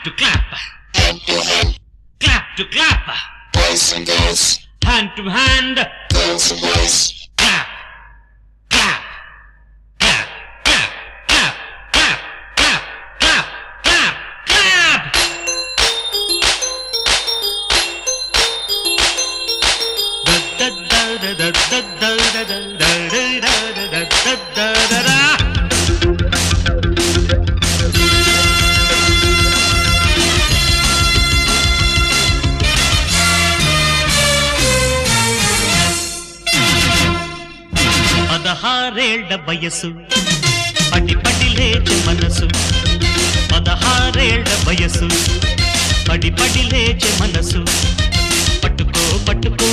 to clap, hand to hand, clap to clap, boys and girls, hand to hand, girls and boys, clap, clap, clap, clap, clap, clap, clap, clap, clap, clap. Da da da da da da da da da da da da da da. పదహారేళ్ల వయసు పడి పడి లేచే మనసు, పదహారేళ్ల వయసు పడి పడి లేచే మనసు, పట్టుకో పట్టుకో